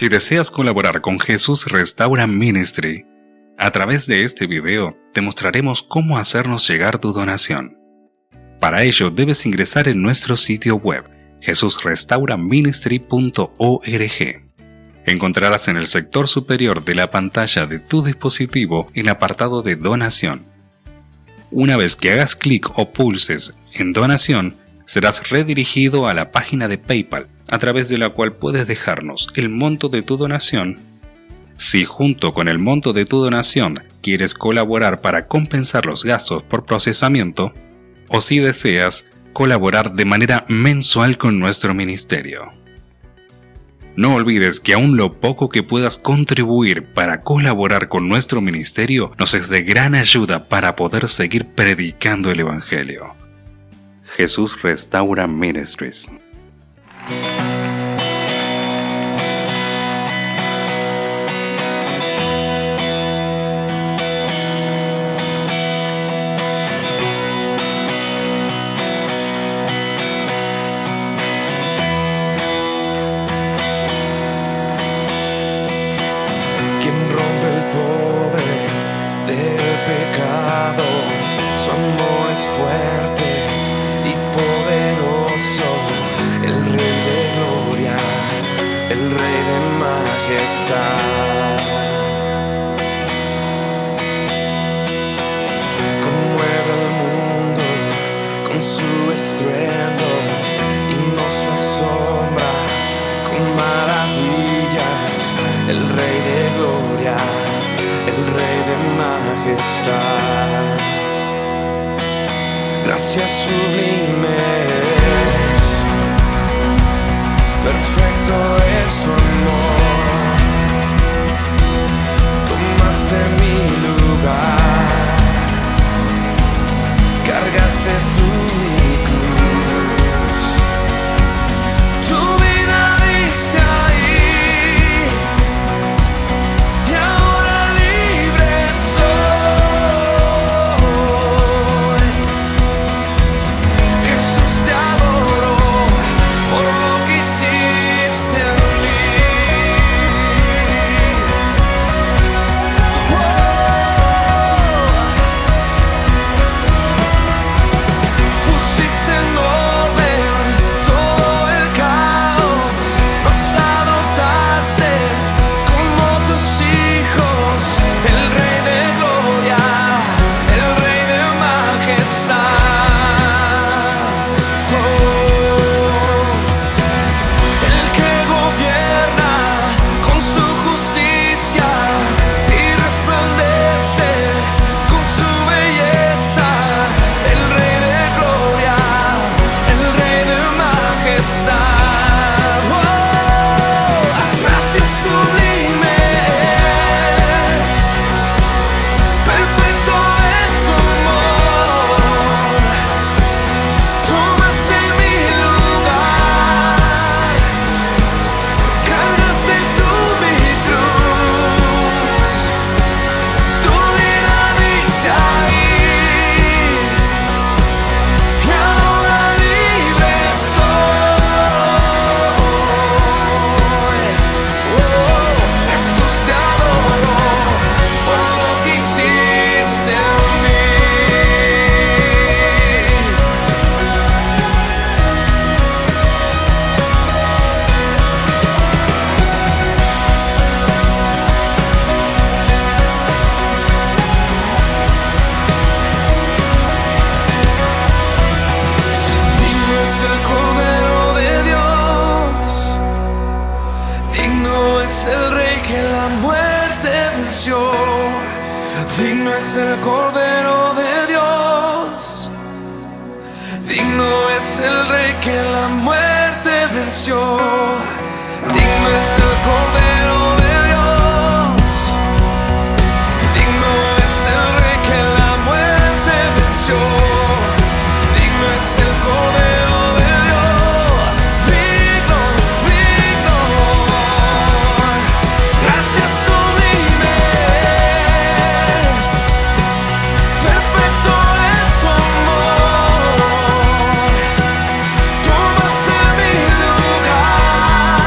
Si deseas colaborar con Jesús Restaura Ministry, a través de este video te mostraremos cómo hacernos llegar tu donación. Para ello debes ingresar en nuestro sitio web jesusrestauraministry.org. Encontrarás en el sector superior de la pantalla de tu dispositivo el apartado de donación. Una vez que hagas clic o pulses en donación, serás redirigido a la página de PayPal, a través de la cual puedes dejarnos el monto de tu donación. Si junto con el monto de tu donación quieres colaborar para compensar los gastos por procesamiento, o si deseas colaborar de manera mensual con nuestro ministerio. No olvides que aún lo poco que puedas contribuir para colaborar con nuestro ministerio nos es de gran ayuda para poder seguir predicando el Evangelio. Jesús Restaura Ministries. Quien rompe el poder del pecado, su amor es fuerte y poderoso, el Rey de gloria, el Rey de majestad. Conmueve el mundo con su estruendo y nos asombra con maravillas, el Rey de gloria, el Rey de majestad. Gracias sublimes, perfecto es su amor. Tomaste mi lugar, cargaste tú mi cruz. Tu vida diste ahí, y ahora libre soy. Jesús, te adoro por lo que hiciste en mí. Pusiste en orden todo el caos, nos adoptaste como tus hijos, el Rey de gloria, el Rey de majestad. El que gobierna con su justicia y resplandece con su belleza, el Rey de gloria, el Rey de majestad. Gracias sublimes, perfecto es tu amor. Tomaste mi lugar, cargaste tú mi cruz. Tu vida diste ahí, y ahora libre soy. Jesús, te adoro por lo que hiciste en mí. Digno es el Cordero de Dios, digno es el Rey que la muerte venció. Digno es el Cordero de Dios, digno es el Rey que la muerte venció. Digno es el Cordero de Dios, digno es el Rey que la muerte venció. Digno es el Cordero de Dios, digno, digno. Gracias sublimes, perfecto es tu amor. Tomaste mi lugar,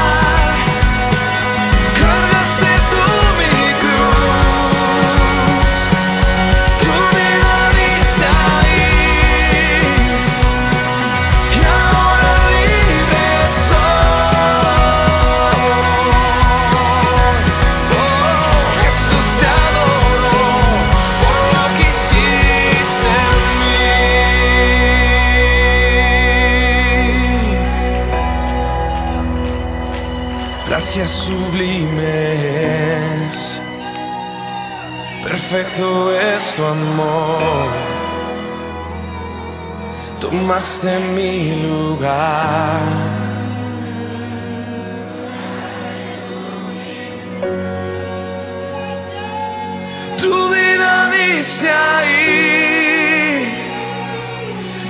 Gracias sublimes, perfecto es tu amor. Tomaste mi lugar. Tu vida diste ahí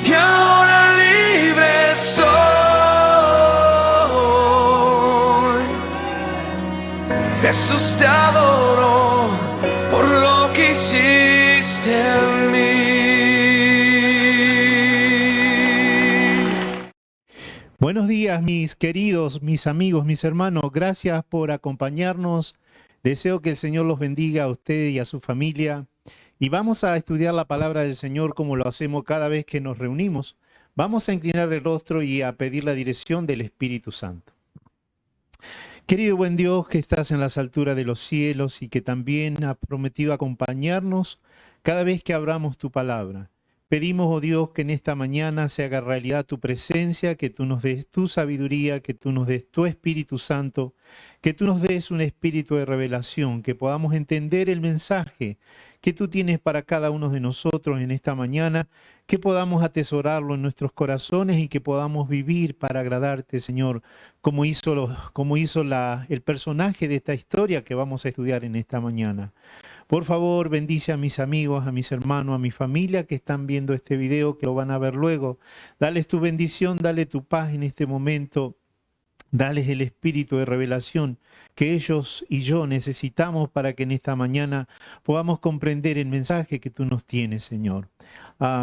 y ahora libre soy. Jesús, te adoro por lo que hiciste en mí. Buenos días, mis queridos, mis amigos, mis hermanos. Gracias por acompañarnos. Deseo que el Señor los bendiga a usted y a su familia. Y vamos a estudiar la palabra del Señor como lo hacemos cada vez que nos reunimos. Vamos a inclinar el rostro y a pedir la dirección del Espíritu Santo. Querido buen Dios, que estás en las alturas de los cielos y que también has prometido acompañarnos cada vez que abramos tu palabra. Pedimos, oh Dios, que en esta mañana se haga realidad tu presencia, que tú nos des tu sabiduría, que tú nos des tu Espíritu Santo, que tú nos des un espíritu de revelación, que podamos entender el mensaje que tú tienes para cada uno de nosotros en esta mañana, que podamos atesorarlo en nuestros corazones y que podamos vivir para agradarte, Señor, como hizo el personaje de esta historia que vamos a estudiar en esta mañana. Por favor, bendice a mis amigos, a mis hermanos, a mi familia que están viendo este video, que lo van a ver luego. Dales tu bendición, dale tu paz en este momento. Dales el espíritu de revelación que ellos y yo necesitamos para que en esta mañana podamos comprender el mensaje que tú nos tienes, Señor.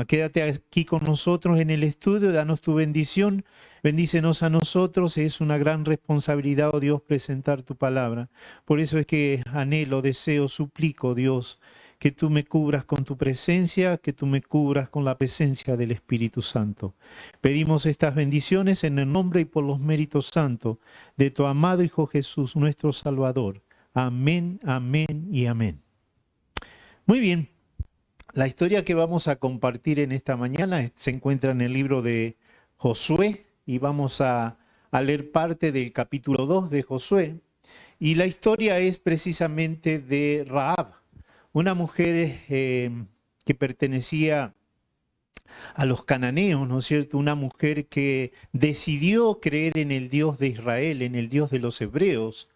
Quédate aquí con nosotros en el estudio, danos tu bendición, bendícenos a nosotros. Es una gran responsabilidad, oh Dios, presentar tu palabra. Por eso es que anhelo, deseo, suplico, Dios, que tú me cubras con tu presencia, que tú me cubras con la presencia del Espíritu Santo. Pedimos estas bendiciones en el nombre y por los méritos santos de tu amado Hijo Jesús, nuestro Salvador. Amén, amén y amén. Muy bien, la historia que vamos a compartir en esta mañana se encuentra en el libro de Josué y vamos a leer parte del capítulo 2 de Josué. Y la historia es precisamente de Rahab, una mujer que pertenecía a los cananeos, ¿no es cierto? Una mujer que decidió creer en el Dios de Israel, en el Dios de los hebreos.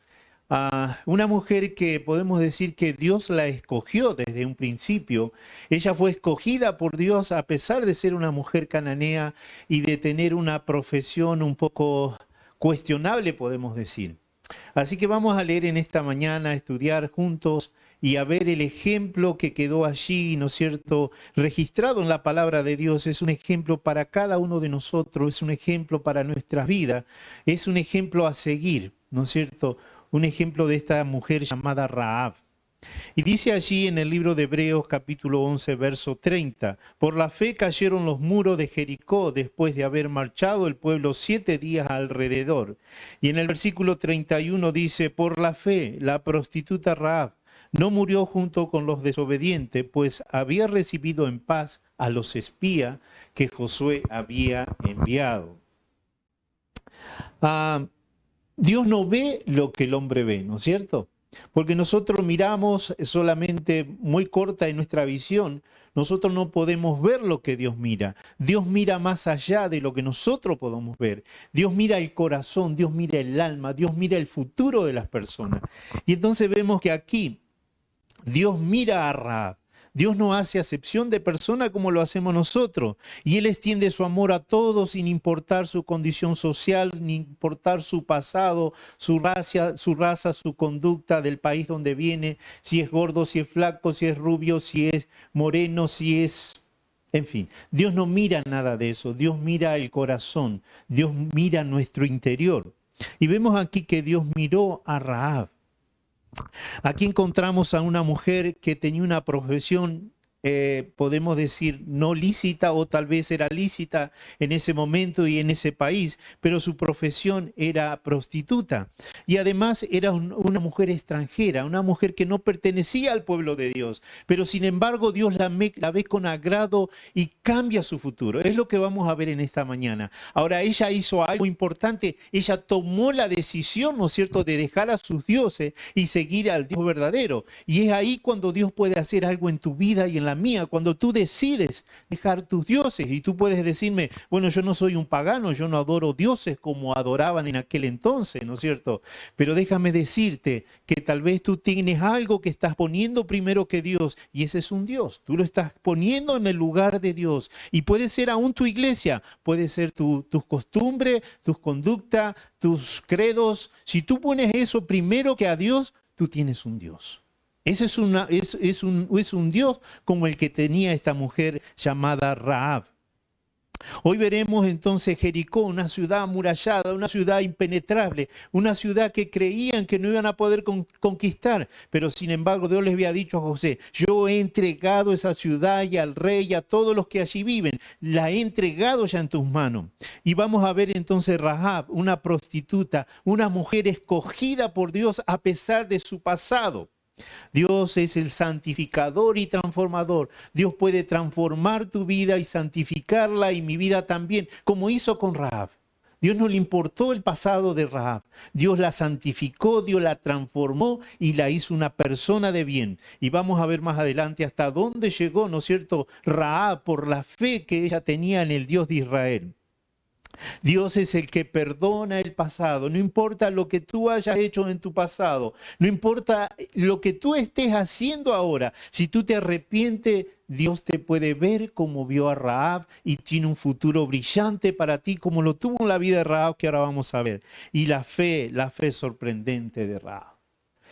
Una mujer que podemos decir que Dios la escogió desde un principio. Ella fue escogida por Dios a pesar de ser una mujer cananea y de tener una profesión un poco cuestionable, podemos decir. Así que vamos a leer en esta mañana, a estudiar juntos y a ver el ejemplo que quedó allí, ¿no es cierto?, registrado en la palabra de Dios. Es un ejemplo para cada uno de nosotros, es un ejemplo para nuestras vidas, es un ejemplo a seguir, ¿no es cierto?, un ejemplo de esta mujer llamada Rahab. Y dice allí en el libro de Hebreos capítulo 11, verso 30, por la fe cayeron los muros de Jericó después de haber marchado el pueblo 7 días alrededor. Y en el versículo 31 dice, por la fe la prostituta Rahab no murió junto con los desobedientes, pues había recibido en paz a los espías que Josué había enviado. Dios no ve lo que el hombre ve, ¿no es cierto? Porque nosotros miramos solamente muy corta en nuestra visión. Nosotros no podemos ver lo que Dios mira. Dios mira más allá de lo que nosotros podemos ver. Dios mira el corazón, Dios mira el alma, Dios mira el futuro de las personas. Y entonces vemos que aquí Dios mira a Rahab. Dios no hace acepción de persona como lo hacemos nosotros. Y Él extiende su amor a todos sin importar su condición social, ni importar su pasado, su raza, su conducta, del país donde viene, si es gordo, si es flaco, si es rubio, si es moreno, si es... En fin, Dios no mira nada de eso. Dios mira el corazón. Dios mira nuestro interior. Y vemos aquí que Dios miró a Rahab. Aquí encontramos a una mujer que tenía una profesión podemos decir, no lícita, o tal vez era lícita en ese momento y en ese país, pero su profesión era prostituta. Y además era una mujer extranjera, una mujer que no pertenecía al pueblo de Dios, pero sin embargo Dios la ve con agrado y cambia su futuro. Es lo que vamos a ver en esta mañana. Ahora, ella hizo algo importante, ella tomó la decisión, ¿no es cierto?, de dejar a sus dioses y seguir al Dios verdadero. Y es ahí cuando Dios puede hacer algo en tu vida y en la mía, cuando tú decides dejar tus dioses. Y tú puedes decirme, bueno, yo no soy un pagano, yo no adoro dioses como adoraban en aquel entonces, ¿no es cierto? Pero déjame decirte que tal vez tú tienes algo que estás poniendo primero que Dios, y ese es un Dios. Tú lo estás poniendo en el lugar de Dios. Y puede ser aún tu iglesia, puede ser tus costumbres, tus conductas, tus credos. Si tú pones eso primero que a Dios, tú tienes un Dios. Ese es un Dios como el que tenía esta mujer llamada Rahab. Hoy veremos entonces Jericó, una ciudad amurallada, una ciudad impenetrable, una ciudad que creían que no iban a poder conquistar, pero sin embargo Dios les había dicho a José, yo he entregado esa ciudad y al rey y a todos los que allí viven, la he entregado ya en tus manos. Y vamos a ver entonces Rahab, una prostituta, una mujer escogida por Dios a pesar de su pasado. Dios es el santificador y transformador. Dios puede transformar tu vida y santificarla, y mi vida también, como hizo con Rahab. Dios no le importó el pasado de Rahab. Dios la santificó, Dios la transformó y la hizo una persona de bien. Y vamos a ver más adelante hasta dónde llegó, ¿no es cierto?, Rahab por la fe que ella tenía en el Dios de Israel. Dios es el que perdona el pasado. No importa lo que tú hayas hecho en tu pasado, no importa lo que tú estés haciendo ahora. Si tú te arrepientes, Dios te puede ver como vio a Rahab y tiene un futuro brillante para ti, como lo tuvo en la vida de Rahab, que ahora vamos a ver. Y la fe sorprendente de Rahab.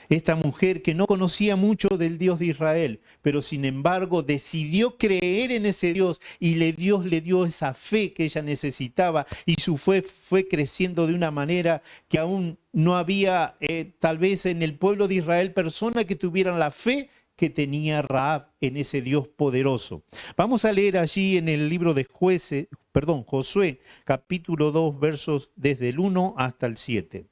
Esta mujer que no conocía mucho del Dios de Israel, pero sin embargo decidió creer en ese Dios, y Dios le dio esa fe que ella necesitaba, y su fe fue creciendo de una manera que aún no había tal vez en el pueblo de Israel personas que tuvieran la fe que tenía Rahab en ese Dios poderoso. Vamos a leer allí en el libro de Josué, capítulo 2, versos desde el 1 hasta el 7.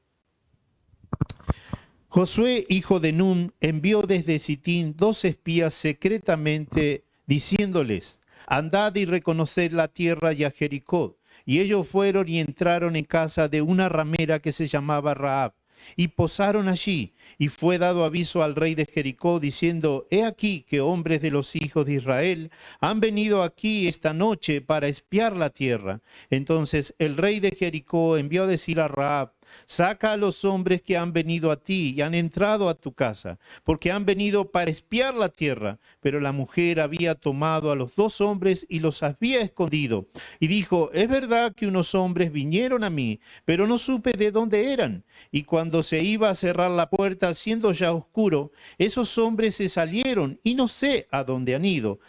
Josué, hijo de Nun, envió desde Sitín 2 espías secretamente, diciéndoles, andad y reconoced la tierra y a Jericó. Y ellos fueron y entraron en casa de una ramera que se llamaba Rahab, y posaron allí. Y fue dado aviso al rey de Jericó, diciendo, he aquí que hombres de los hijos de Israel han venido aquí esta noche para espiar la tierra. Entonces el rey de Jericó envió a decir a Rahab, saca a los hombres que han venido a ti y han entrado a tu casa, porque han venido para espiar la tierra. Pero la mujer había tomado a los 2 hombres y los había escondido. Y dijo, es verdad que unos hombres vinieron a mí, pero no supe de dónde eran. Y cuando se iba a cerrar la puerta, siendo ya oscuro, esos hombres se salieron y no sé a dónde han ido.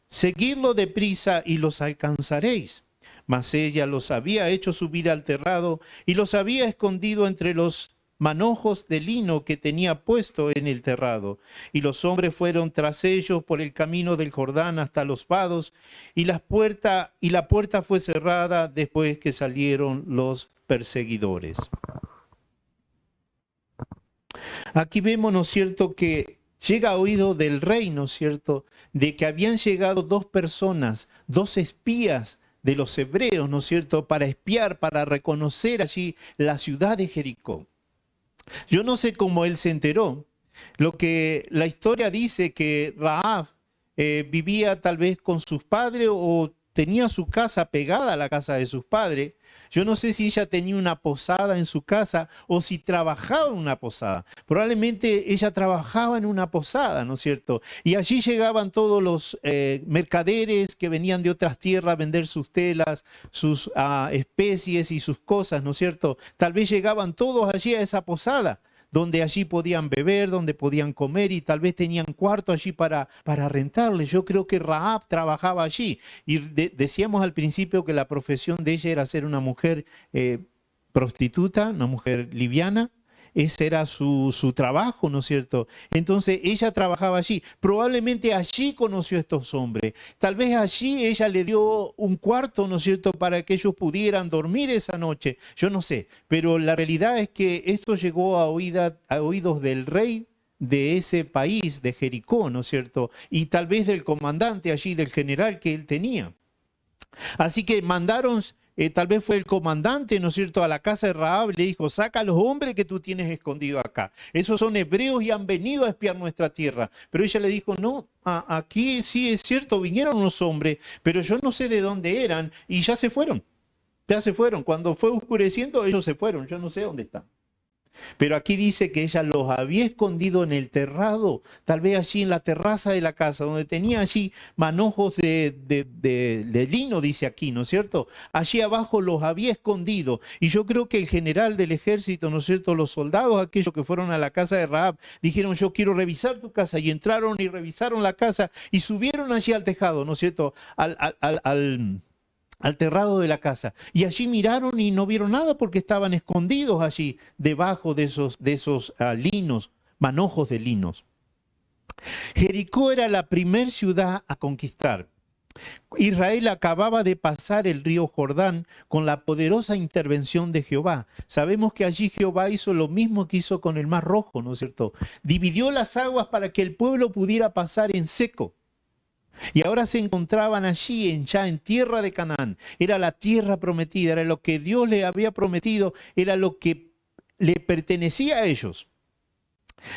Seguidlo deprisa y los alcanzaréis. Mas ella los había hecho subir al terrado y los había escondido entre los manojos de lino que tenía puesto en el terrado. Y los hombres fueron tras ellos por el camino del Jordán hasta los vados, y la puerta fue cerrada después que salieron los perseguidores. Aquí vemos, ¿no es cierto?, que llega a oído del rey, ¿no es cierto?, de que habían llegado 2 personas, 2 espías de los hebreos, ¿no es cierto?, para espiar, para reconocer allí la ciudad de Jericó. Yo no sé cómo él se enteró. Lo que la historia dice que Rahab vivía tal vez con sus padres o tenía su casa pegada a la casa de sus padres. Yo no sé si ella tenía una posada en su casa o si trabajaba en una posada. Probablemente ella trabajaba en una posada, ¿no es cierto? Y allí llegaban todos los mercaderes que venían de otras tierras a vender sus telas, sus especies y sus cosas, ¿no es cierto? Tal vez llegaban todos allí a esa posada, donde allí podían beber, donde podían comer, y tal vez tenían cuarto allí para rentarles. Yo creo que Rahab trabajaba allí. Y decíamos al principio que la profesión de ella era ser una mujer prostituta, una mujer liviana. ese era su trabajo, ¿no es cierto? Entonces ella trabajaba allí. Probablemente allí conoció a estos hombres. Tal vez allí ella le dio un cuarto, ¿no es cierto?, para que ellos pudieran dormir esa noche. Yo no sé, pero la realidad es que esto llegó a oídos del rey de ese país, de Jericó, ¿no es cierto? Y tal vez del comandante allí, del general que él tenía. Así que mandaron, tal vez fue el comandante, ¿no es cierto?, a la casa de Rahab y le dijo, saca a los hombres que tú tienes escondidos acá. Esos son hebreos y han venido a espiar nuestra tierra. Pero ella le dijo, no, aquí sí es cierto, vinieron unos hombres, pero yo no sé de dónde eran y ya se fueron. Ya se fueron. Cuando fue oscureciendo, ellos se fueron. Yo no sé dónde están. Pero aquí dice que ella los había escondido en el terrado, tal vez allí en la terraza de la casa, donde tenía allí manojos de lino, dice aquí, ¿no es cierto? Allí abajo los había escondido. Y yo creo que el general del ejército, ¿no es cierto? Los soldados, aquellos que fueron a la casa de Rahab, dijeron, yo quiero revisar tu casa. Y entraron y revisaron la casa y subieron allí al tejado, ¿no es cierto? Al terrado de la casa. Y allí miraron y no vieron nada porque estaban escondidos allí debajo de esos linos, manojos de linos. Jericó era la primer ciudad a conquistar. Israel acababa de pasar el río Jordán con la poderosa intervención de Jehová. Sabemos que allí Jehová hizo lo mismo que hizo con el Mar Rojo, ¿no es cierto? Dividió las aguas para que el pueblo pudiera pasar en seco. Y ahora se encontraban allí, ya en tierra de Canaán. Era la tierra prometida, era lo que Dios le había prometido, era lo que le pertenecía a ellos.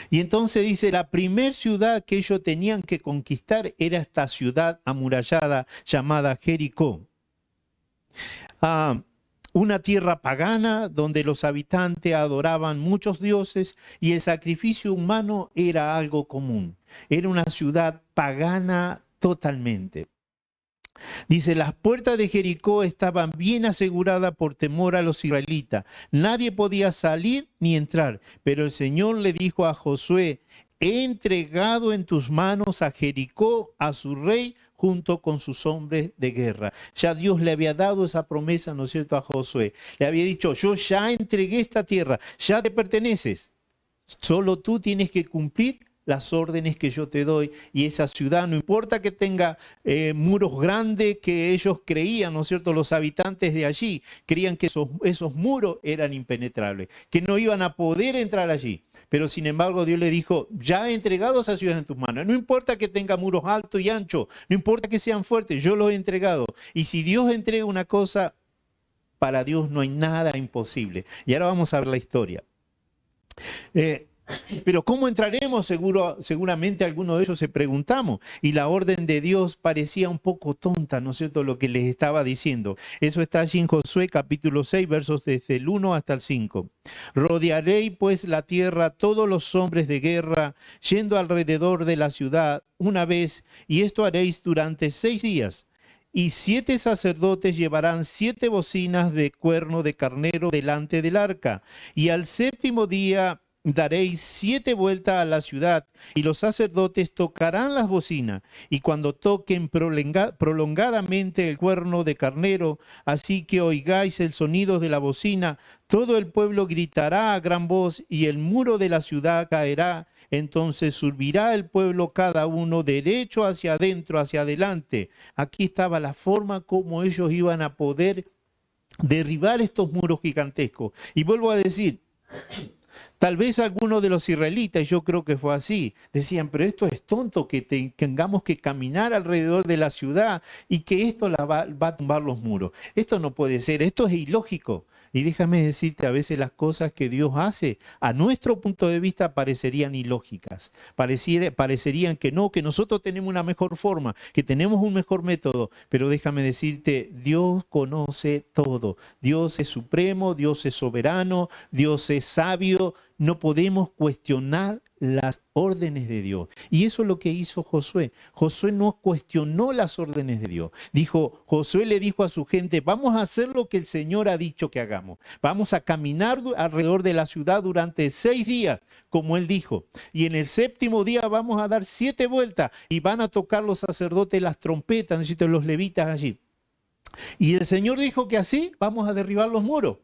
Y entonces dice, la primer ciudad que ellos tenían que conquistar era esta ciudad amurallada llamada Jericó. Una tierra pagana donde los habitantes adoraban muchos dioses y el sacrificio humano era algo común. Era una ciudad pagana totalmente. Dice, las puertas de Jericó estaban bien aseguradas por temor a los israelitas. Nadie podía salir ni entrar. Pero el Señor le dijo a Josué, he entregado en tus manos a Jericó, a su rey, junto con sus hombres de guerra. Ya Dios le había dado esa promesa, ¿no es cierto?, a Josué. Le había dicho, yo ya entregué esta tierra, ya te perteneces. Solo tú tienes que cumplir las órdenes que yo te doy, y esa ciudad, no importa que tenga muros grandes que ellos creían, ¿no es cierto?, los habitantes de allí creían que esos muros eran impenetrables, que no iban a poder entrar allí. Pero sin embargo Dios le dijo, ya he entregado esa ciudad en tus manos. No importa que tenga muros altos y anchos, no importa que sean fuertes, yo los he entregado. Y si Dios entrega una cosa, para Dios no hay nada imposible. Y ahora vamos a ver la historia. Pero ¿cómo entraremos? Seguramente algunos de ellos se preguntamos. Y la orden de Dios parecía un poco tonta, ¿no es cierto?, lo que les estaba diciendo. Eso está allí en Josué capítulo 6, versos desde el 1 hasta el 5. Rodearéis pues la tierra todos los hombres de guerra, yendo alrededor de la ciudad una vez, y esto haréis durante 6 días. Y 7 sacerdotes llevarán 7 bocinas de cuerno de carnero delante del arca. Y al 7º día daréis 7 vueltas a la ciudad, y los sacerdotes tocarán las bocinas, y cuando toquen prolongadamente el cuerno de carnero, así que oigáis el sonido de la bocina, todo el pueblo gritará a gran voz, y el muro de la ciudad caerá. Entonces subirá el pueblo cada uno derecho hacia adentro, hacia adelante. Aquí estaba la forma como ellos iban a poder derribar estos muros gigantescos. Y vuelvo a decir, tal vez algunos de los israelitas, yo creo que fue así, decían, pero esto es tonto, que tengamos que caminar alrededor de la ciudad y que esto va a tumbar los muros. Esto no puede ser, esto es ilógico. Y déjame decirte, a veces las cosas que Dios hace, a nuestro punto de vista, parecerían ilógicas. Parecerían que no, que nosotros tenemos una mejor forma, que tenemos un mejor método. Pero déjame decirte, Dios conoce todo. Dios es supremo, Dios es soberano, Dios es sabio. No podemos cuestionar las órdenes de Dios. Y eso es lo que hizo Josué. Josué no cuestionó las órdenes de Dios. Josué le dijo a su gente, vamos a hacer lo que el Señor ha dicho que hagamos. Vamos a caminar alrededor de la ciudad durante 6 días, como Él dijo. Y en el 7º día vamos a dar 7 vueltas y van a tocar los sacerdotes las trompetas, necesito los levitas allí. Y el Señor dijo que así vamos a derribar los muros.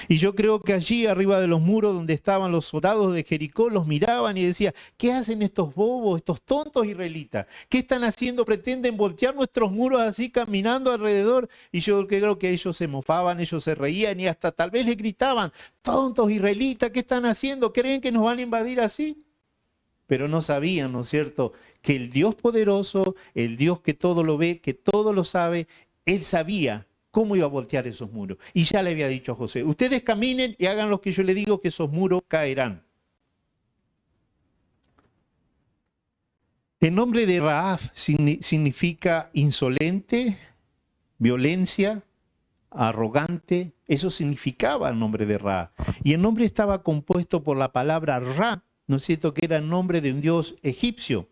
Y yo creo que allí arriba de los muros donde estaban los soldados de Jericó los miraban y decían, ¿qué hacen estos bobos, estos tontos israelitas? ¿Qué están haciendo? Pretenden voltear nuestros muros así caminando alrededor. Y yo creo que ellos se mofaban, ellos se reían y hasta tal vez les gritaban, tontos israelitas, ¿qué están haciendo? ¿Creen que nos van a invadir así? Pero no sabían, ¿no es cierto?, que el Dios poderoso, el Dios que todo lo ve, que todo lo sabe, Él sabía cómo iba a voltear esos muros. Y ya le había dicho a José, ustedes caminen y hagan lo que yo les digo, que esos muros caerán. El nombre de Rahab significa insolente, violencia, arrogante. Eso significaba el nombre de Rahab. Y el nombre estaba compuesto por la palabra Ra, ¿no es cierto?, que era el nombre de un dios egipcio.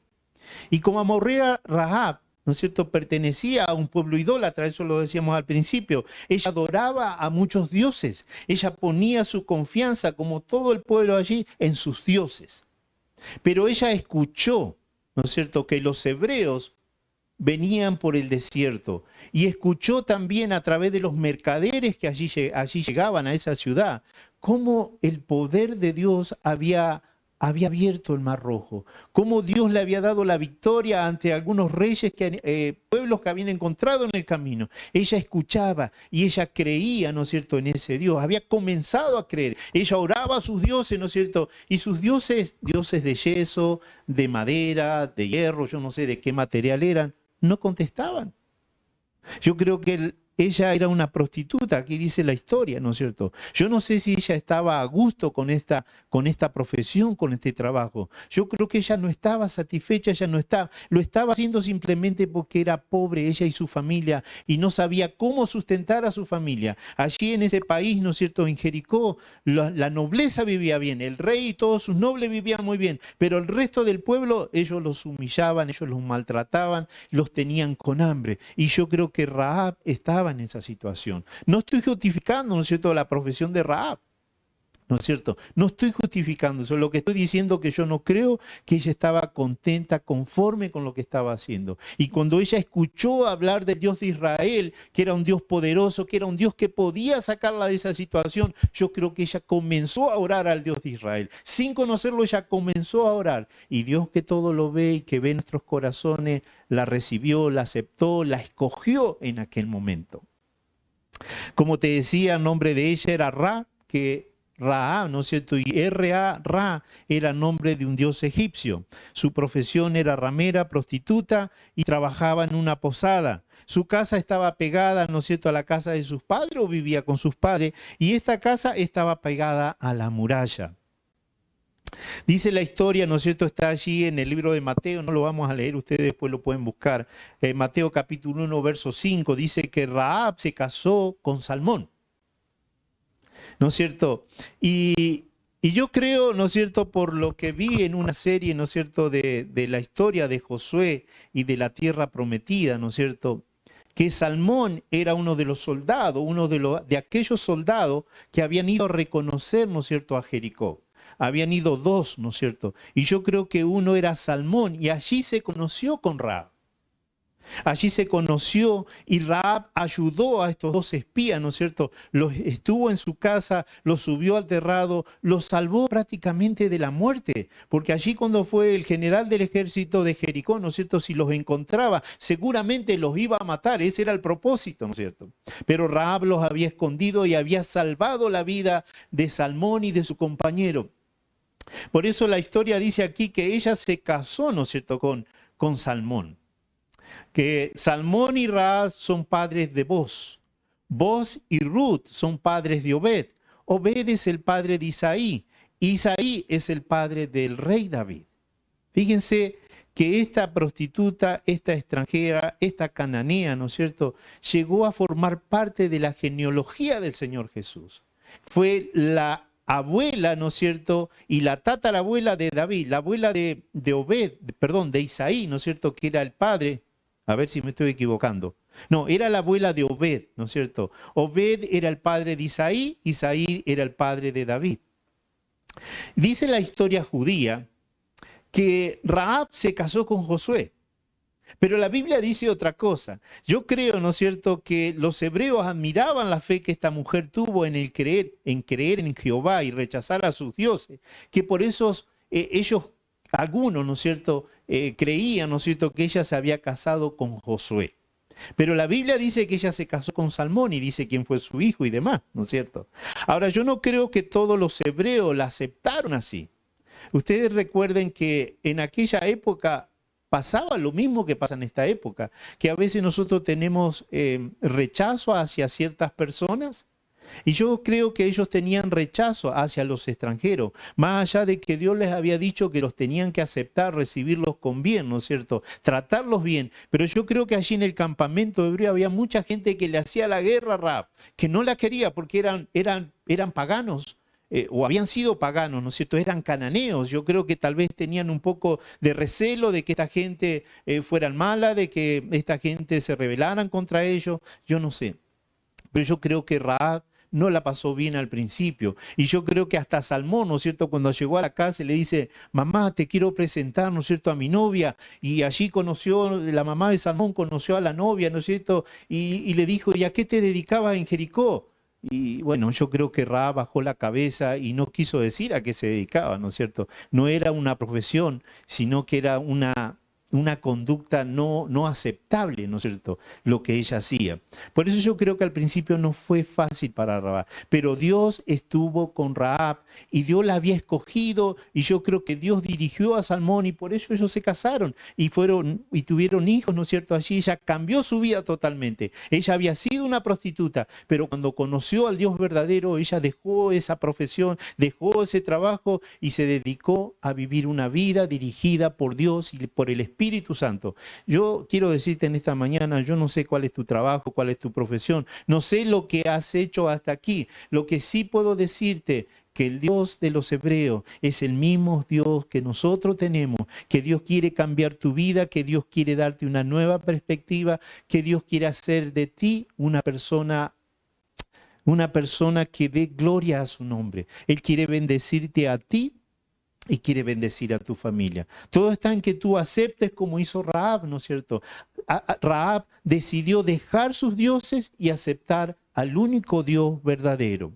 Y como amorrea Rahab, ¿no es cierto?, pertenecía a un pueblo idólatra, eso lo decíamos al principio. Ella adoraba a muchos dioses. Ella ponía su confianza, como todo el pueblo allí, en sus dioses. Pero ella escuchó, ¿no es cierto?, que los hebreos venían por el desierto. Y escuchó también a través de los mercaderes que allí llegaban a esa ciudad, cómo el poder de Dios había abierto el Mar Rojo, cómo Dios le había dado la victoria ante algunos reyes, pueblos que habían encontrado en el camino. Ella escuchaba y ella creía, ¿no es cierto?, en ese Dios. Había comenzado a creer. Ella oraba a sus dioses, ¿no es cierto? Y sus dioses, dioses de yeso, de madera, de hierro, yo no sé de qué material eran, no contestaban. Yo creo que ella era una prostituta, aquí dice la historia, ¿no es cierto? Yo no sé si ella estaba a gusto con esta profesión, con este trabajo. Yo creo que ella no estaba satisfecha, lo estaba haciendo simplemente porque era pobre ella y su familia y no sabía cómo sustentar a su familia. Allí en ese país, ¿no es cierto?, en Jericó, la nobleza vivía bien, el rey y todos sus nobles vivían muy bien, pero el resto del pueblo, ellos los humillaban, ellos los maltrataban, los tenían con hambre. Y yo creo que Rahab estaba en esa situación. No estoy justificando, ¿no es cierto?, la profesión de Rahab, ¿no es cierto? No estoy justificando eso. Lo que estoy diciendo es que yo no creo que ella estaba contenta, conforme con lo que estaba haciendo. Y cuando ella escuchó hablar del Dios de Israel, que era un Dios poderoso, que era un Dios que podía sacarla de esa situación, yo creo que ella comenzó a orar al Dios de Israel. Sin conocerlo, ella comenzó a orar. Y Dios, que todo lo ve y que ve nuestros corazones, la recibió, la aceptó, la escogió en aquel momento. Como te decía, el nombre de ella era Ra, Rahab, ¿no es cierto? Y Ra era nombre de un dios egipcio. Su profesión era ramera, prostituta, y trabajaba en una posada. Su casa estaba pegada, ¿no es cierto?, a la casa de sus padres, o vivía con sus padres, y esta casa estaba pegada a la muralla. Dice la historia, ¿no es cierto?, está allí en el libro de Mateo, no lo vamos a leer, ustedes después lo pueden buscar. Mateo capítulo 1, verso 5, dice que Rahab se casó con Salmón, ¿no es cierto? Y yo creo, ¿no es cierto?, por lo que vi en una serie, ¿no es cierto?, de la historia de Josué y de la tierra prometida, ¿no es cierto?, que Salmón era uno de los soldados, de aquellos soldados que habían ido a reconocer, ¿no es cierto?, a Jericó. Habían ido dos, ¿no es cierto? Y yo creo que uno era Salmón, y allí se conoció con Rahab. Allí se conoció y Rahab ayudó a estos dos espías, ¿no es cierto? Estuvo en su casa, los subió al terrado, los salvó prácticamente de la muerte, porque allí cuando fue el general del ejército de Jericó, ¿no es cierto?, si los encontraba, seguramente los iba a matar, ese era el propósito, ¿no es cierto? Pero Rahab los había escondido y había salvado la vida de Salmón y de su compañero. Por eso la historia dice aquí que ella se casó, ¿no es cierto?, con Salmón. Que Salmón y Rahab son padres de Boz. Boz y Ruth son padres de Obed. Obed es el padre de Isaí. Isaí es el padre del rey David. Fíjense que esta prostituta, esta extranjera, esta cananea, ¿no es cierto?, llegó a formar parte de la genealogía del Señor Jesús. Fue la abuela, ¿no es cierto?, y la tatarabuela de David, la abuela de Isaí, ¿no es cierto?, que era el padre. A ver si me estoy equivocando. No, era la abuela de Obed, ¿no es cierto? Obed era el padre de Isaí, Isaí era el padre de David. Dice la historia judía que Rahab se casó con Josué. Pero la Biblia dice otra cosa. Yo creo, ¿no es cierto?, que los hebreos admiraban la fe que esta mujer tuvo en creer en Jehová y rechazar a sus dioses, que por eso ellos, algunos, ¿no es cierto?, creían, ¿no es cierto?, que ella se había casado con Josué. Pero la Biblia dice que ella se casó con Salmón y dice quién fue su hijo y demás, ¿no es cierto? Ahora, yo no creo que todos los hebreos la aceptaron así. Ustedes recuerden que en aquella época pasaba lo mismo que pasa en esta época, que a veces nosotros tenemos rechazo hacia ciertas personas, y yo creo que ellos tenían rechazo hacia los extranjeros, más allá de que Dios les había dicho que los tenían que aceptar, recibirlos con bien, ¿no es cierto? Tratarlos bien. Pero yo creo que allí en el campamento hebreo había mucha gente que le hacía la guerra a Rahab, que no la quería porque eran paganos. O habían sido paganos, ¿no es cierto? Eran cananeos. Yo creo que tal vez tenían un poco de recelo de que esta gente fueran mala, de que esta gente se rebelaran contra ellos. Yo no sé. Pero yo creo que Rahab no la pasó bien al principio. Y yo creo que hasta Salmón, ¿no es cierto?, cuando llegó a la casa le dice, mamá, te quiero presentar, ¿no es cierto?, a mi novia. Y allí la mamá de Salmón conoció a la novia, ¿no es cierto? Y le dijo, ¿y a qué te dedicabas en Jericó? Y bueno, yo creo que Rahab bajó la cabeza y no quiso decir a qué se dedicaba, ¿no es cierto? No era una profesión, sino que era una conducta no aceptable, ¿no es cierto?, lo que ella hacía. Por eso yo creo que al principio no fue fácil para Rahab, pero Dios estuvo con Rahab y Dios la había escogido y yo creo que Dios dirigió a Salmón y por eso ellos se casaron y tuvieron hijos, ¿no es cierto? Allí ella cambió su vida totalmente. Ella había sido una prostituta, pero cuando conoció al Dios verdadero, ella dejó esa profesión, dejó ese trabajo y se dedicó a vivir una vida dirigida por Dios y por el Espíritu Santo. Yo quiero decirte en esta mañana, yo no sé cuál es tu trabajo, cuál es tu profesión, no sé lo que has hecho hasta aquí. Lo que sí puedo decirte, que el Dios de los hebreos es el mismo Dios que nosotros tenemos, que Dios quiere cambiar tu vida, que Dios quiere darte una nueva perspectiva, que Dios quiere hacer de ti una persona que dé gloria a su nombre. Él quiere bendecirte a ti y quiere bendecir a tu familia. Todo está en que tú aceptes como hizo Rahab, ¿no es cierto? Rahab decidió dejar sus dioses y aceptar al único Dios verdadero.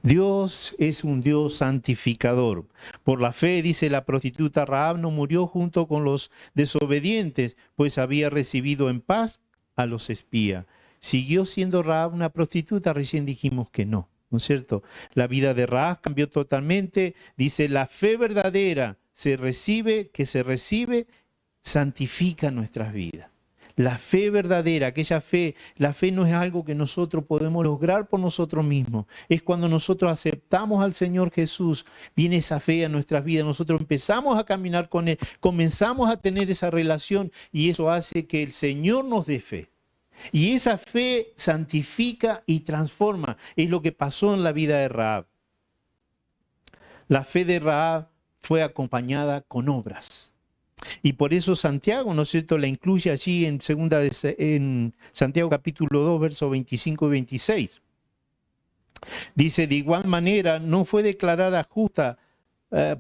Dios es un Dios santificador. Por la fe, dice la prostituta, Rahab no murió junto con los desobedientes, pues había recibido en paz a los espías. ¿Siguió siendo Rahab una prostituta? Recién dijimos que no, ¿no es cierto? La vida de Rahab cambió totalmente. Dice, la fe verdadera que se recibe, santifica nuestras vidas. La fe verdadera, aquella fe, la fe no es algo que nosotros podemos lograr por nosotros mismos. Es cuando nosotros aceptamos al Señor Jesús, viene esa fe a nuestras vidas. Nosotros empezamos a caminar con Él, comenzamos a tener esa relación y eso hace que el Señor nos dé fe. Y esa fe santifica y transforma. Es lo que pasó en la vida de Rahab. La fe de Rahab fue acompañada con obras. Y por eso Santiago, ¿no es cierto?, la incluye allí en Santiago capítulo 2, versos 25 y 26. Dice, de igual manera, no fue declarada justa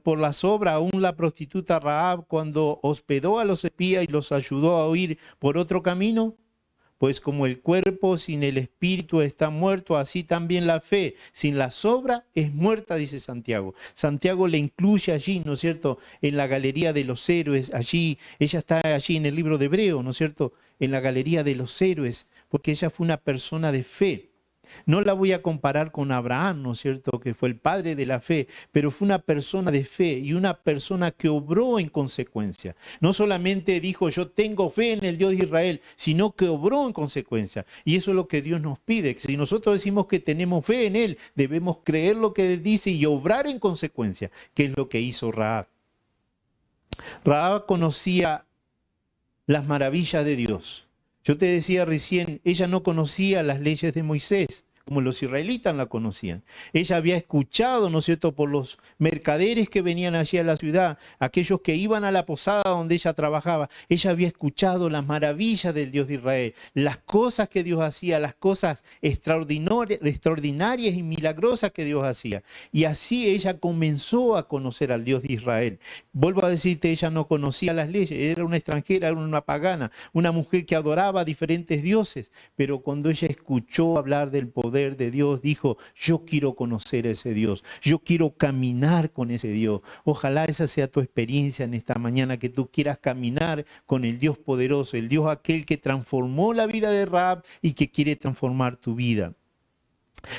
por las obras aún la prostituta Rahab cuando hospedó a los espías y los ayudó a huir por otro camino. Pues como el cuerpo sin el espíritu está muerto, así también la fe sin las obras es muerta, dice Santiago. Santiago le incluye allí, ¿no es cierto?, en la galería de los héroes, allí, ella está allí en el libro de Hebreo, ¿no es cierto?, en la galería de los héroes, porque ella fue una persona de fe. No la voy a comparar con Abraham, ¿no es cierto?, que fue el padre de la fe, pero fue una persona de fe y una persona que obró en consecuencia. No solamente dijo, yo tengo fe en el Dios de Israel, sino que obró en consecuencia. Y eso es lo que Dios nos pide. Si nosotros decimos que tenemos fe en Él, debemos creer lo que Él dice y obrar en consecuencia, que es lo que hizo Rahab. Rahab conocía las maravillas de Dios. Yo te decía recién, ella no conocía las leyes de Moisés como los israelitas la conocían. Ella había escuchado, ¿no es cierto?, por los mercaderes que venían allí a la ciudad, aquellos que iban a la posada donde ella trabajaba. Ella había escuchado las maravillas del Dios de Israel, las cosas que Dios hacía, las cosas extraordinarias y milagrosas que Dios hacía. Y así ella comenzó a conocer al Dios de Israel. Vuelvo a decirte, ella no conocía las leyes, era una extranjera, era una pagana, una mujer que adoraba a diferentes dioses, pero cuando ella escuchó hablar del poder de Dios, dijo: yo quiero conocer a ese Dios, yo quiero caminar con ese Dios. Ojalá esa sea tu experiencia en esta mañana, que tú quieras caminar con el Dios poderoso, el Dios aquel que transformó la vida de Rahab y que quiere transformar tu vida.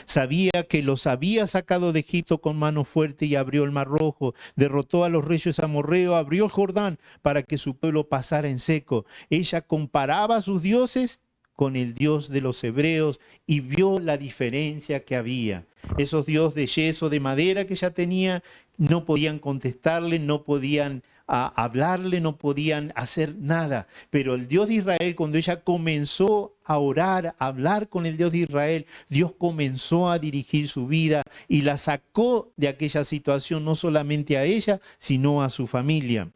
Sabía que los había sacado de Egipto con mano fuerte y abrió el Mar Rojo, derrotó a los reyes amorreos, abrió el Jordán para que su pueblo pasara en seco. Ella comparaba a sus dioses con el Dios de los hebreos y vio la diferencia que había. Esos dioses de yeso, de madera que ella tenía, no podían contestarle, no podían hablarle, no podían hacer nada. Pero el Dios de Israel, cuando ella comenzó a orar, a hablar con el Dios de Israel, Dios comenzó a dirigir su vida y la sacó de aquella situación, no solamente a ella, sino a su familia.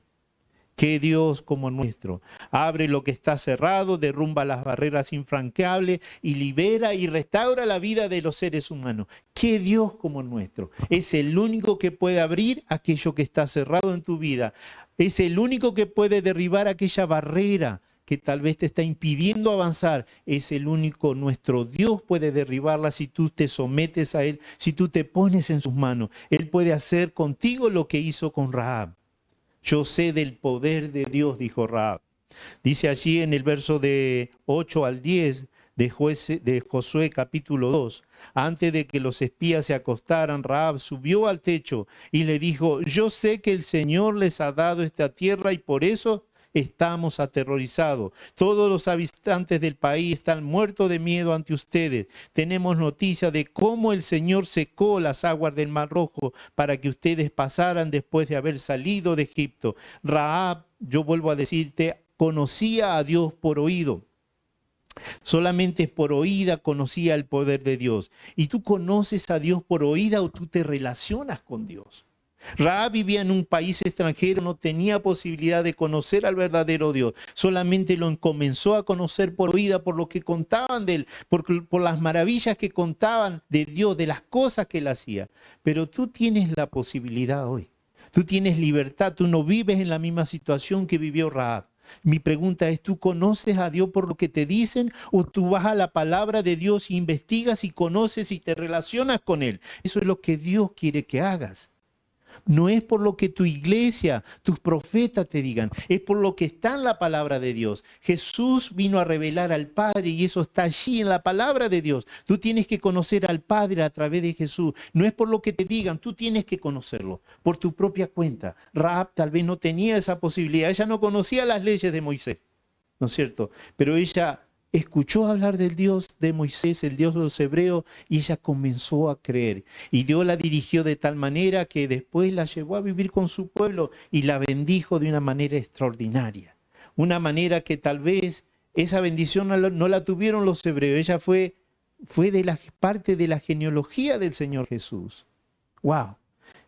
Qué Dios como nuestro. Abre lo que está cerrado, derrumba las barreras infranqueables y libera y restaura la vida de los seres humanos. Qué Dios como nuestro. Es el único que puede abrir aquello que está cerrado en tu vida. Es el único que puede derribar aquella barrera que tal vez te está impidiendo avanzar. Es el único, nuestro Dios puede derribarla si tú te sometes a Él, si tú te pones en sus manos. Él puede hacer contigo lo que hizo con Rahab. Yo sé del poder de Dios, dijo Rahab. Dice allí en el verso de 8 al 10 de Josué capítulo 2, antes de que los espías se acostaran, Rahab subió al techo y le dijo: yo sé que el Señor les ha dado esta tierra y por eso estamos aterrorizados. Todos los habitantes del país están muertos de miedo ante ustedes. Tenemos noticia de cómo el Señor secó las aguas del Mar Rojo para que ustedes pasaran después de haber salido de Egipto. Rahab, yo vuelvo a decirte, conocía a Dios por oído. Solamente por oída conocía el poder de Dios. ¿Y tú conoces a Dios por oída o tú te relacionas con Dios? Rahab vivía en un país extranjero, no tenía posibilidad de conocer al verdadero Dios. Solamente lo comenzó a conocer por oída, por lo que contaban de él, por las maravillas que contaban de Dios, de las cosas que él hacía. Pero tú tienes la posibilidad hoy. Tú tienes libertad, tú no vives en la misma situación que vivió Rahab. Mi pregunta es: ¿tú conoces a Dios por lo que te dicen o tú vas a la palabra de Dios y investigas y conoces y te relacionas con Él? Eso es lo que Dios quiere que hagas. No es por lo que tu iglesia, tus profetas te digan, es por lo que está en la palabra de Dios. Jesús vino a revelar al Padre y eso está allí en la palabra de Dios. Tú tienes que conocer al Padre a través de Jesús. No es por lo que te digan, tú tienes que conocerlo por tu propia cuenta. Rahab tal vez no tenía esa posibilidad, ella no conocía las leyes de Moisés, ¿no es cierto? Pero ella escuchó hablar del Dios de Moisés, el Dios de los hebreos, y ella comenzó a creer. Y Dios la dirigió de tal manera que después la llevó a vivir con su pueblo y la bendijo de una manera extraordinaria. Una manera que tal vez esa bendición no la tuvieron los hebreos. Ella fue de la parte de la genealogía del Señor Jesús. ¡Wow!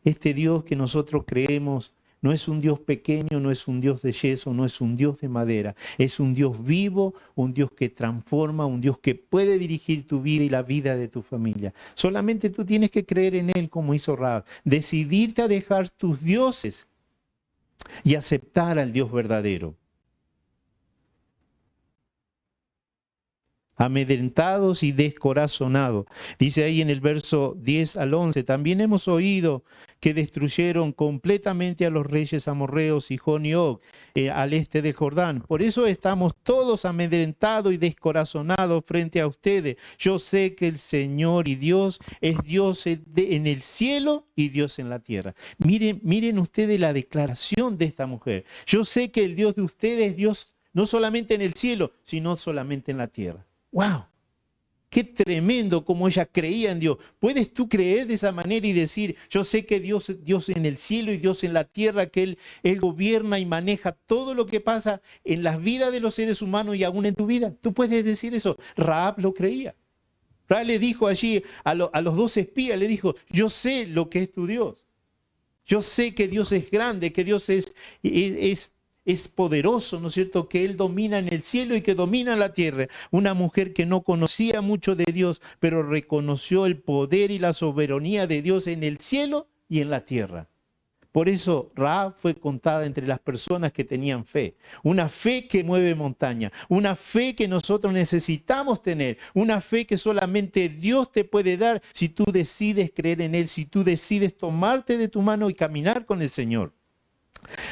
Este Dios que nosotros creemos no es un Dios pequeño, no es un Dios de yeso, no es un Dios de madera. Es un Dios vivo, un Dios que transforma, un Dios que puede dirigir tu vida y la vida de tu familia. Solamente tú tienes que creer en Él como hizo Rahab. Decidirte a dejar tus dioses y aceptar al Dios verdadero. Amedrentados y descorazonados. Dice ahí en el verso 10 al 11, también hemos oído que destruyeron completamente a los reyes amorreos Sihón y Og al este del Jordán. Por eso estamos todos amedrentados y descorazonados frente a ustedes. Yo sé que el Señor y Dios es Dios en el cielo y Dios en la tierra. Miren ustedes la declaración de esta mujer. Yo sé que el Dios de ustedes es Dios no solamente en el cielo, sino solamente en la tierra. ¡Wow! ¡Qué tremendo como ella creía en Dios! ¿Puedes tú creer de esa manera y decir: yo sé que Dios en el cielo y Dios en la tierra, que Él gobierna y maneja todo lo que pasa en las vidas de los seres humanos y aún en tu vida? ¿Tú puedes decir eso? Rahab lo creía. Raab le dijo allí a los 2 espías, le dijo, yo sé lo que es tu Dios. Yo sé que Dios es grande, que Dios es poderoso, ¿no es cierto? Que Él domina en el cielo y que domina la tierra. Una mujer que no conocía mucho de Dios, pero reconoció el poder y la soberanía de Dios en el cielo y en la tierra. Por eso Raab fue contada entre las personas que tenían fe. Una fe que mueve montaña, una fe que nosotros necesitamos tener, una fe que solamente Dios te puede dar si tú decides creer en Él, si tú decides tomarte de tu mano y caminar con el Señor.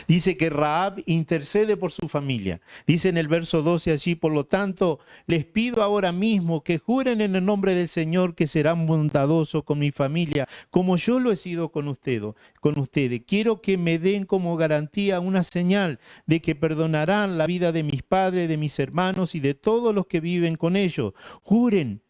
Dice que Raab intercede por su familia. Dice en el verso 12 allí, por lo tanto, les pido ahora mismo que juren en el nombre del Señor que serán bondadosos con mi familia, como yo lo he sido con ustedes. Quiero que me den como garantía una señal de que perdonarán la vida de mis padres, de mis hermanos y de todos los que viven con ellos. Juren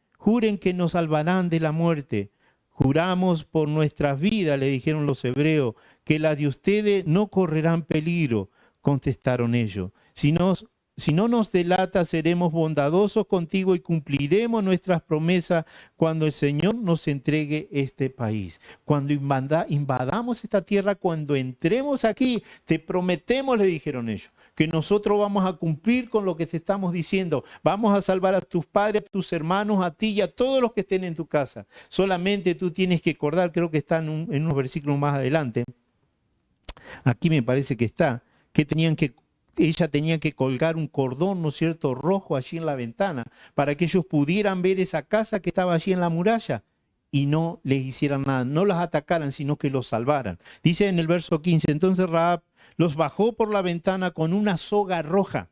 que nos salvarán de la muerte. Juramos por nuestras vidas, le dijeron los hebreos, que las de ustedes no correrán peligro, contestaron ellos. Si no nos delata, seremos bondadosos contigo y cumpliremos nuestras promesas cuando el Señor nos entregue este país. Cuando invadamos esta tierra, cuando entremos aquí, te prometemos, le dijeron ellos, que nosotros vamos a cumplir con lo que te estamos diciendo. Vamos a salvar a tus padres, a tus hermanos, a ti y a todos los que estén en tu casa. Solamente tú tienes que acordar, creo que está en unos versículos más adelante. Aquí me parece que está, que ella tenía que colgar un cordón, ¿no es cierto?, rojo allí en la ventana, para que ellos pudieran ver esa casa que estaba allí en la muralla y no les hicieran nada, no las atacaran, sino que los salvaran. Dice en el verso 15, entonces Raab los bajó por la ventana con una soga roja.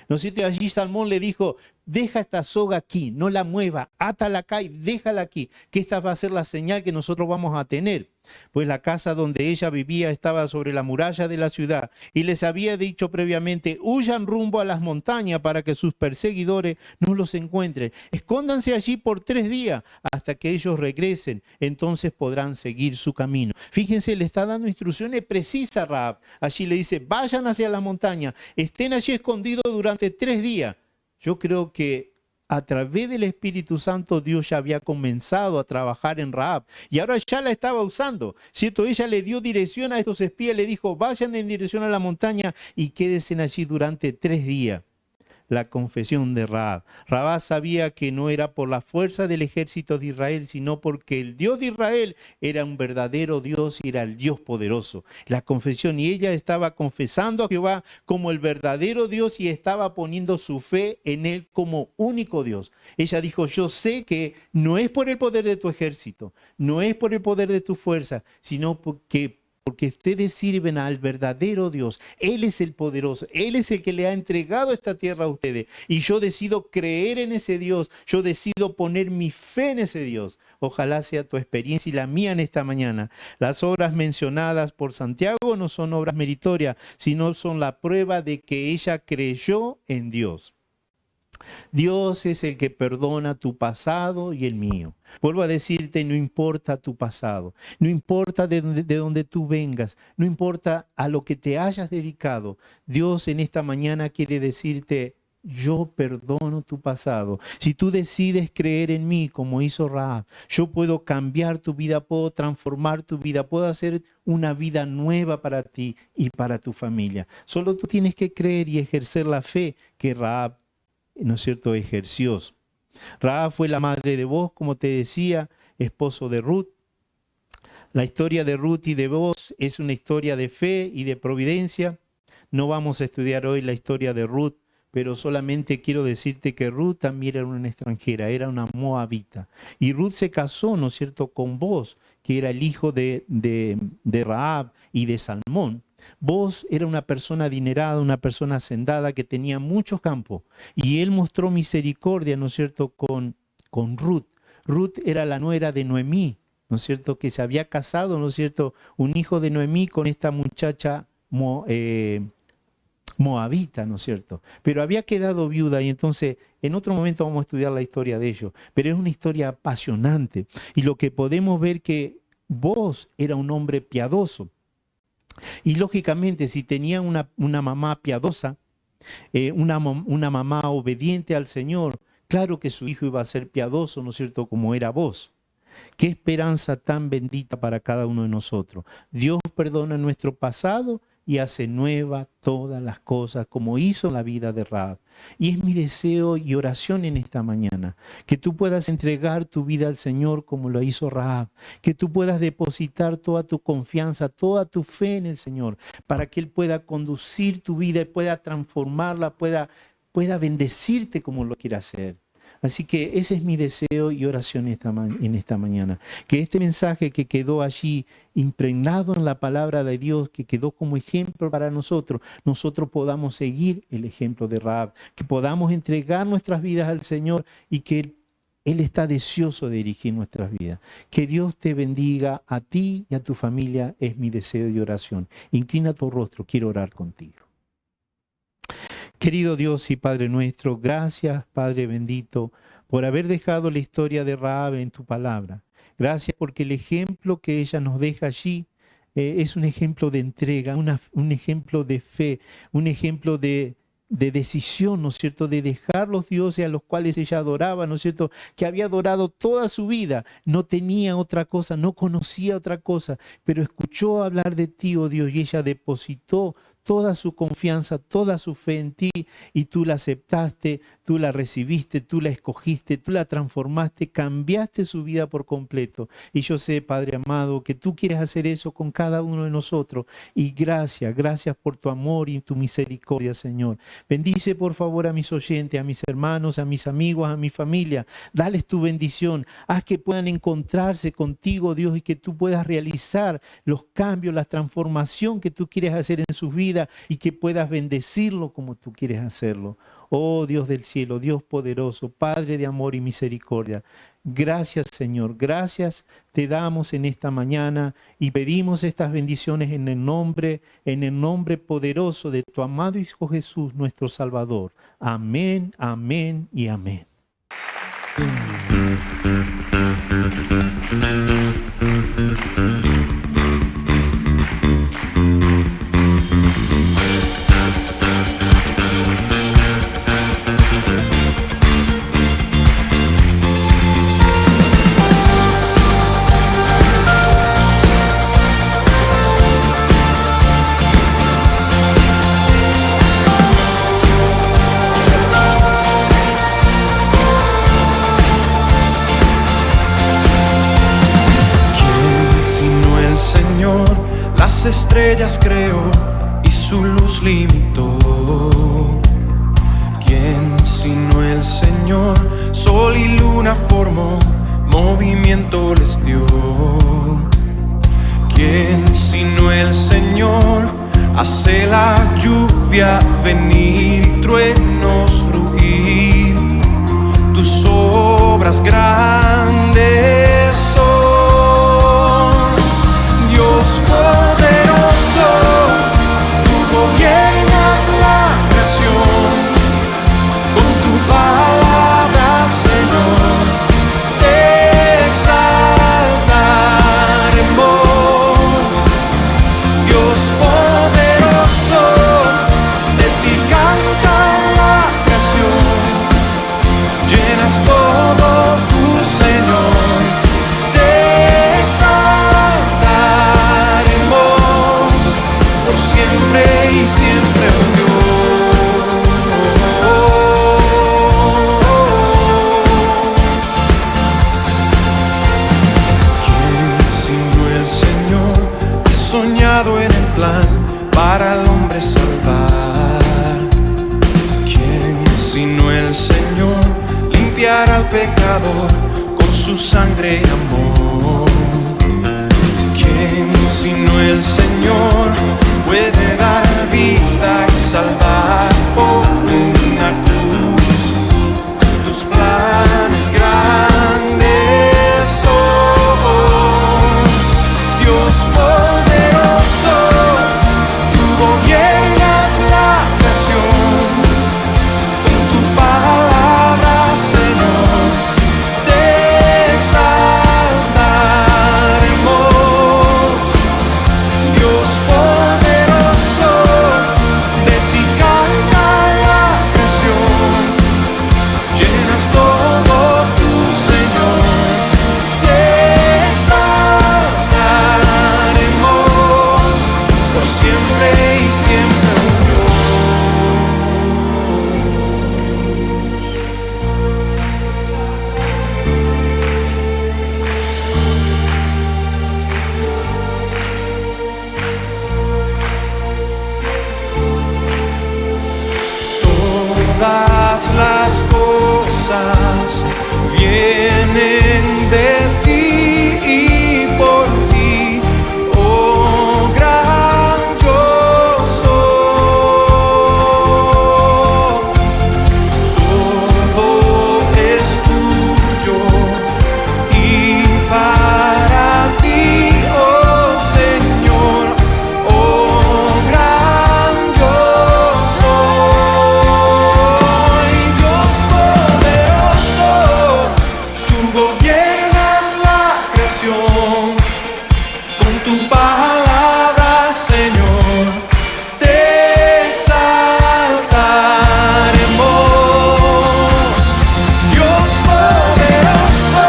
¿No es cierto? Y allí Salmón le dijo, deja esta soga aquí, no la mueva, átala acá y déjala aquí, que esta va a ser la señal que nosotros vamos a tener. Pues la casa donde ella vivía estaba sobre la muralla de la ciudad y les había dicho previamente, huyan rumbo a las montañas para que sus perseguidores no los encuentren. Escóndanse allí por 3 días hasta que ellos regresen, entonces podrán seguir su camino. Fíjense, le está dando instrucciones precisas a Raab. Allí le dice, vayan hacia las montañas, estén allí escondidos durante 3 días. Yo creo que a través del Espíritu Santo Dios ya había comenzado a trabajar en Raab y ahora ya la estaba usando, ¿cierto? Ella le dio dirección a estos espías, le dijo, vayan en dirección a la montaña y quédense allí durante 3 días. La confesión de Raab. Raab sabía que no era por la fuerza del ejército de Israel, sino porque el Dios de Israel era un verdadero Dios y era el Dios poderoso. La confesión, y ella estaba confesando a Jehová como el verdadero Dios y estaba poniendo su fe en Él como único Dios. Ella dijo, yo sé que no es por el poder de tu ejército, no es por el poder de tu fuerza, sino porque ustedes sirven al verdadero Dios. Él es el poderoso, Él es el que le ha entregado esta tierra a ustedes. Y yo decido creer en ese Dios, yo decido poner mi fe en ese Dios. Ojalá sea tu experiencia y la mía en esta mañana. Las obras mencionadas por Santiago no son obras meritorias, sino son la prueba de que ella creyó en Dios. Dios es el que perdona tu pasado y el mío. Vuelvo a decirte, no importa tu pasado, no importa de dónde tú vengas, no importa a lo que te hayas dedicado. Dios en esta mañana quiere decirte, yo perdono tu pasado. Si tú decides creer en mí como hizo Raab, yo puedo cambiar tu vida, puedo transformar tu vida, puedo hacer una vida nueva para ti y para tu familia. Solo tú tienes que creer y ejercer la fe que Raab, ¿no es cierto?, ejerció. Raab fue la madre de Booz, como te decía, esposo de Ruth. La historia de Ruth y de Booz es una historia de fe y de providencia. No vamos a estudiar hoy la historia de Ruth, pero solamente quiero decirte que Ruth también era una extranjera, era una moabita. Y Ruth se casó, ¿no es cierto?, con Booz, que era el hijo de Raab y de Salmón. Booz era una persona adinerada, una persona hacendada que tenía muchos campos. Y él mostró misericordia, ¿no es cierto?, con Ruth. Ruth era la nuera de Noemí, ¿no es cierto?, que se había casado, ¿no es cierto?, un hijo de Noemí con esta muchacha moabita, ¿no es cierto? Pero había quedado viuda y entonces en otro momento vamos a estudiar la historia de ellos. Pero es una historia apasionante. Y lo que podemos ver que Booz era un hombre piadoso. Y lógicamente, si tenía una mamá piadosa, una mamá obediente al Señor, Claro que su hijo iba a ser piadoso, ¿no es cierto?, como era vos. Qué esperanza tan bendita para cada uno de nosotros. Dios perdona nuestro pasado y hace nueva todas las cosas, como hizo en la vida de Rahab. Y es mi deseo y oración en esta mañana, que tú puedas entregar tu vida al Señor como lo hizo Rahab, que tú puedas depositar toda tu confianza, toda tu fe en el Señor, para que Él pueda conducir tu vida y pueda transformarla, pueda bendecirte como lo quiera hacer. Así que ese es mi deseo y oración en esta mañana. Que este mensaje que quedó allí impregnado en la palabra de Dios, que quedó como ejemplo para nosotros podamos seguir el ejemplo de Rahab, que podamos entregar nuestras vidas al Señor y que Él está deseoso de dirigir nuestras vidas. Que Dios te bendiga a ti y a tu familia, es mi deseo y oración. Inclina tu rostro, quiero orar contigo. Querido Dios y Padre nuestro, gracias, Padre bendito, por haber dejado la historia de Rahab en tu palabra. Gracias porque el ejemplo que ella nos deja allí es un ejemplo de entrega, un ejemplo de fe, un ejemplo de decisión, ¿no es cierto?, de dejar los dioses a los cuales ella adoraba, ¿no es cierto?, que había adorado toda su vida, no tenía otra cosa, no conocía otra cosa, pero escuchó hablar de ti, oh Dios, y ella depositó toda su confianza, toda su fe en ti, y tú la aceptaste, tú la recibiste, tú la escogiste, tú la transformaste, cambiaste su vida por completo. Y yo sé, Padre amado, que tú quieres hacer eso con cada uno de nosotros. Y gracias por tu amor y tu misericordia, Señor. Bendice por favor a mis oyentes, a mis hermanos, a mis amigos, a mi familia. Dales tu bendición. Haz que puedan encontrarse contigo, Dios, y que tú puedas realizar los cambios, la transformación que tú quieres hacer en sus vidas, y que puedas bendecirlo como tú quieres hacerlo. Oh Dios del cielo, Dios poderoso, Padre de amor y misericordia. Gracias, Señor, gracias te damos en esta mañana y pedimos estas bendiciones en el nombre poderoso de tu amado Hijo Jesús, nuestro Salvador. Amén, amén y amén. Las estrellas creó y su luz limitó. ¿Quién sino el Señor? Sol y luna formó, movimiento les dio. ¿Quién sino el Señor? Hace la lluvia venir y truenos rugir. Tus obras grandes son, Dios poderoso, tú gobiernas la creación, con tu palabra, Señor, te exaltaremos. Dios poderoso, de ti canta la creación, llenas todo tu Señor. Siempre y siempre, oh Dios. ¿Quién sino el Señor? He soñado en el plan para el hombre salvar. ¿Quién sino el Señor? Limpiar al pecador con su sangre y amor. ¿Quién sino el Señor? Puede dar vida y salvar por una cruz. Tus planes grandes son, Dios poderoso, tú gobiernas la creación, con tu palabra, Señor, te exaltaremos. Dios poderoso, de ti canta la creación. Todas las cosas vienen de ti y por ti, oh gran yo soy. Todo es tuyo y para ti, oh Señor, oh gran yo soy. Dios poderoso, tú gobiernas la creación. Con tu palabra, Señor, te exaltaremos. Dios poderoso,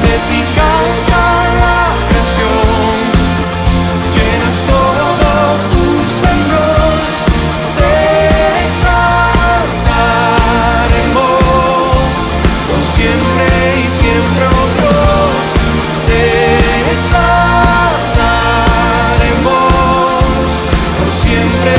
de ti canta la creación. Llenas todo tu Señor, te exaltaremos. Por siempre y siempre, oh Dios, te exaltaremos. Por siempre